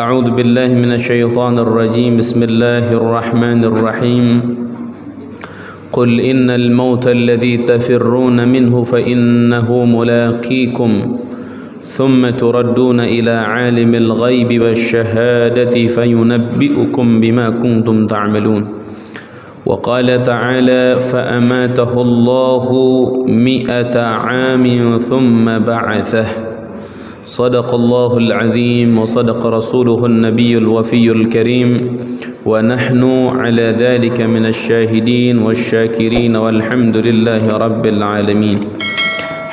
أعوذ بالله من الشيطان الرجيم بسم الله الرحمن الرحيم قل إن الموت الذي تفرون منه فإنه ملاقيكم ثم تردون إلى عالم الغيب والشهادة فينبئكم بما كنتم تعملون وقال تعالى فأماته الله 100 عام ثم بعثه صدق الله العظيم وصدق رسوله النبي الوفي الكريم ونحن على ذلك من الشاهدين والشاكرين والحمد لله رب العالمين.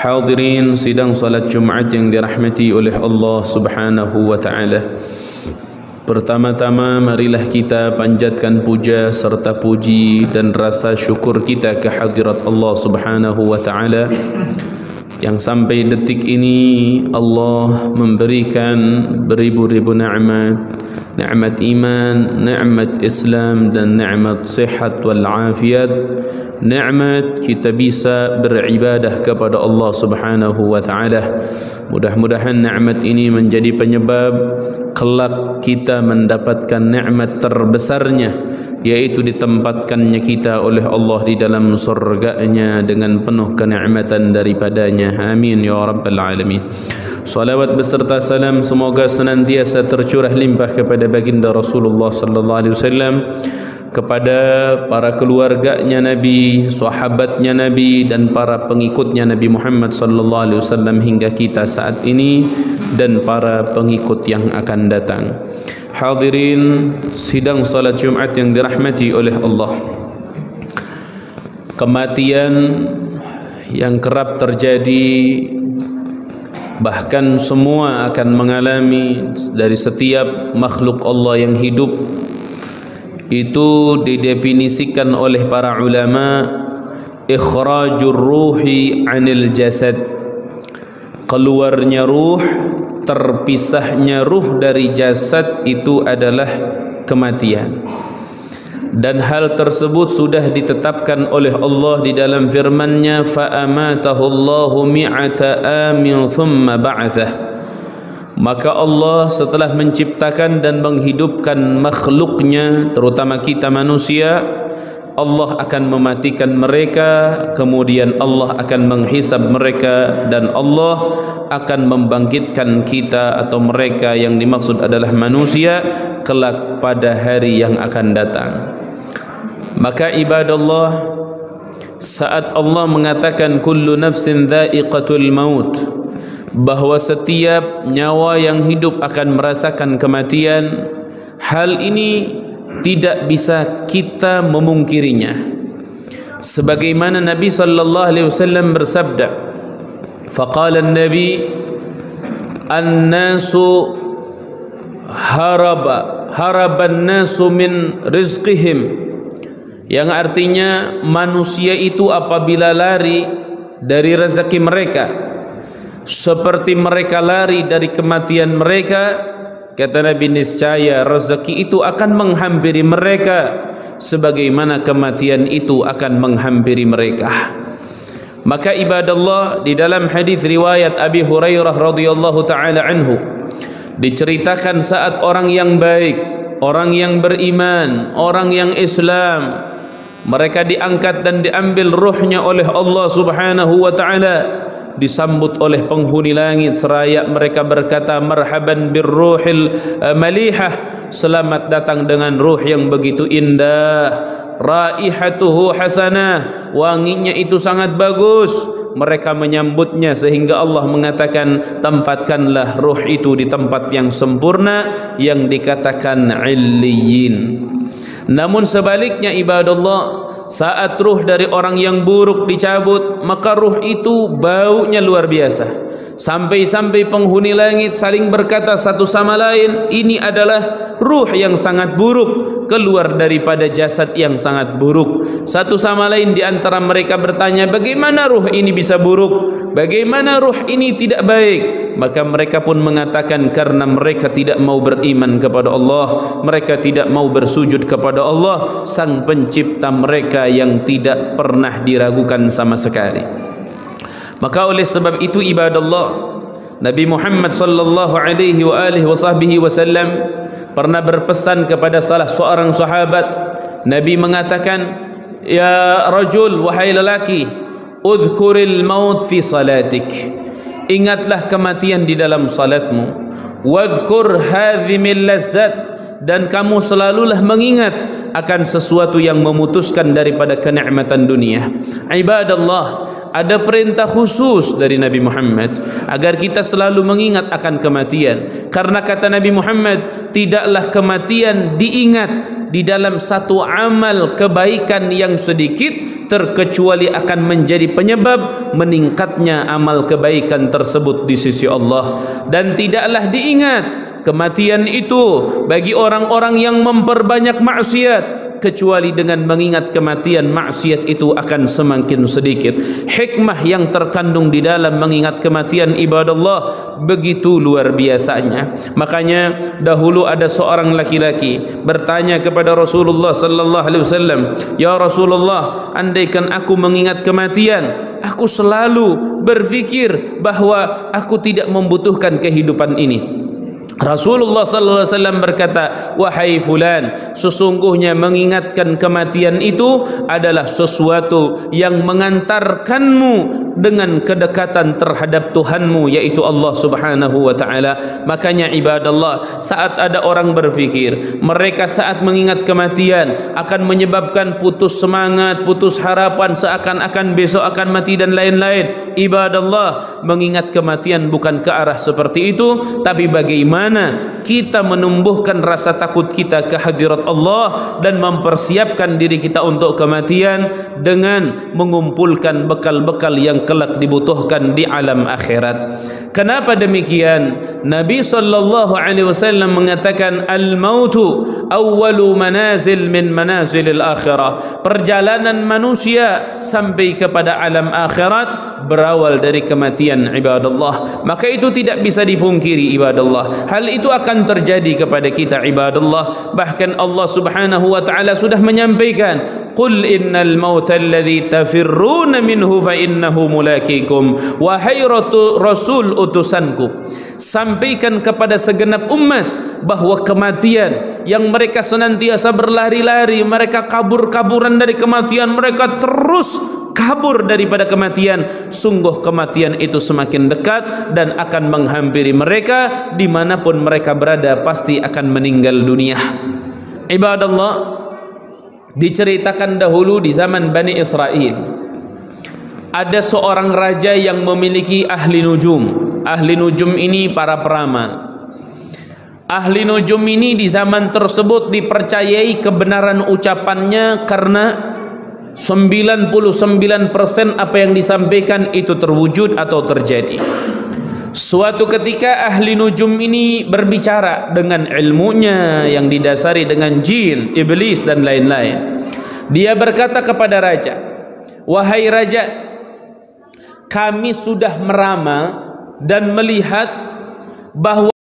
Hadirin sidang salat Jumat yang dirahmati oleh Allah Subhanahu wa taala. Pertama-tama marilah kita panjatkan puja serta puji dan rasa syukur kita ke hadirat Allah Subhanahu wa taala yang sampai detik ini Allah memberikan beribu-ribu nikmat iman, nikmat Islam dan nikmat sihat wal afiat, nikmat kita bisa beribadah kepada Allah Subhanahu wa taala. Mudah-mudahan nikmat ini menjadi penyebab kelak kita mendapatkan nikmat terbesarnya, yaitu ditempatkannya kita oleh Allah di dalam surganya dengan penuh kenikmatan daripadanya. Amin ya rabbal alamin. Salawat beserta salam semoga senantiasa tercurah limpah kepada baginda Rasulullah sallallahu alaihi wasallam, kepada para keluarganya Nabi, sahabatnya Nabi dan para pengikutnya Nabi Muhammad sallallahu alaihi wasallam hingga kita saat ini dan para pengikut yang akan datang. Hadirin sidang salat Jumat yang dirahmati oleh Allah. Kematian yang kerap terjadi, bahkan semua akan mengalami dari setiap makhluk Allah yang hidup, itu didefinisikan oleh para ulama ikhrajur ruhi anil jasad, keluarnya ruh, terpisahnya ruh dari jasad itu adalah kematian. Dan hal tersebut sudah ditetapkan oleh Allah di dalam firman-Nya fa'amatahu Allahu 100 amin thumma ba'athah. Maka Allah setelah menciptakan dan menghidupkan makhluknya, terutama kita manusia, Allah akan mematikan mereka, kemudian Allah akan menghisab mereka, dan Allah akan membangkitkan kita atau mereka yang dimaksud adalah manusia kelak pada hari yang akan datang. Maka ibadallah, saat Allah mengatakan kullu nafsin dha'iqatul maut, bahwa setiap nyawa yang hidup akan merasakan kematian, hal ini tidak bisa kita memungkirinya. Sebagaimana Nabi sallallahu alaihi wasallam bersabda, faqala an-nabi an-nasu haraban nasu min rizqihim, yang artinya manusia itu apabila lari dari rezeki mereka seperti mereka lari dari kematian mereka, kata Nabi, niscaya rezeki itu akan menghampiri mereka sebagaimana kematian itu akan menghampiri mereka. Maka ibadallah, di dalam hadis riwayat Abi Hurairah radhiyallahu taala anhu diceritakan saat orang yang baik, orang yang beriman, orang yang Islam, mereka diangkat dan diambil ruhnya oleh Allah Subhanahu wa taala, disambut oleh penghuni langit seraya mereka berkata marhaban birruhil malihah, selamat datang dengan ruh yang begitu indah, raihatuhu hasanah, wanginya itu sangat bagus. Mereka menyambutnya sehingga Allah mengatakan tempatkanlah ruh itu di tempat yang sempurna yang dikatakan illiyin. Namun sebaliknya ibadallah, saat ruh dari orang yang buruk dicabut, maka ruh itu baunya luar biasa. Sampai-sampai penghuni langit saling berkata satu sama lain, ini adalah ruh yang sangat buruk keluar daripada jasad yang sangat buruk. Satu sama lain di antara mereka bertanya, bagaimana ruh ini bisa buruk? Bagaimana ruh ini tidak baik? Maka mereka pun mengatakan karena mereka tidak mau beriman kepada Allah, mereka tidak mau bersujud kepada Allah, sang pencipta mereka yang tidak pernah diragukan sama sekali. Maka oleh sebab itu ibadallah, Nabi Muhammad sallallahu alaihi wasallam pernah berpesan kepada salah seorang sahabat. Nabi mengatakan, ya rajul, wahai lelaki, udhkuril maut fi salatik, ingatlah kematian di dalam salatmu. Wadhkur hadhimil lazzat, dan kamu selalulah mengingat akan sesuatu yang memutuskan daripada kenikmatan dunia. Ibadallah, ada perintah khusus dari Nabi Muhammad agar kita selalu mengingat akan kematian. Karena kata Nabi Muhammad, tidaklah kematian diingat di dalam satu amal kebaikan yang sedikit terkecuali akan menjadi penyebab meningkatnya amal kebaikan tersebut di sisi Allah. Dan tidaklah diingat kematian itu bagi orang-orang yang memperbanyak maksiat, kecuali dengan mengingat kematian, maksiat itu akan semakin sedikit. Hikmah yang terkandung di dalam mengingat kematian, ibadallah, begitu luar biasanya. Makanya dahulu ada seorang laki-laki bertanya kepada Rasulullah sallallahu alaihi wasallam, ya Rasulullah, andaikan aku mengingat kematian, aku selalu berfikir bahwa aku tidak membutuhkan kehidupan ini. Rasulullah sallallahu alaihi wasallam berkata, wahai fulan, sesungguhnya mengingatkan kematian itu adalah sesuatu yang mengantarkanmu dengan kedekatan terhadap Tuhanmu, yaitu Allah Subhanahu wa taala. Makanya ibadallah, saat ada orang berfikir mereka saat mengingat kematian akan menyebabkan putus semangat, putus harapan, seakan-akan besok akan mati dan lain-lain, ibadallah, mengingat kematian bukan ke arah seperti itu, tapi bagaimana kita menumbuhkan rasa takut kita ke hadirat Allah dan mempersiapkan diri kita untuk kematian dengan mengumpulkan bekal-bekal yang kelak dibutuhkan di alam akhirat. Kenapa demikian? Nabi sallallahu alaihi wasallam mengatakan, al-mautu awwalu manazil min manazilil akhirah. Perjalanan manusia sampai kepada alam akhirat berawal dari kematian, ibadallah. Maka itu tidak bisa dipungkiri, ibadallah. Hal itu akan terjadi kepada kita, ibadallah. Bahkan Allah Subhanahu wa taala sudah menyampaikan, qul innal mauta alladhi tafirruna minhu fa innahu mulaqikum. Wahai Rasul utusanku, sampaikan kepada segenap umat bahwa kematian yang mereka senantiasa berlari-lari, mereka kabur-kaburan dari kematian, mereka terus kabur daripada kematian, sungguh kematian itu semakin dekat dan akan menghampiri mereka. Dimanapun mereka berada pasti akan meninggal dunia. Ibadallah, diceritakan dahulu di zaman Bani Israel ada seorang raja yang memiliki ahli nujum. Ahli nujum ini para peramal. Ahli nujum ini di zaman tersebut dipercayai kebenaran ucapannya karena 99% apa yang disampaikan itu terwujud atau terjadi. Suatu ketika ahli nujum ini berbicara dengan ilmunya yang didasari dengan jin, iblis dan lain-lain. Dia berkata kepada raja, wahai raja, kami sudah meramal dan melihat bahwa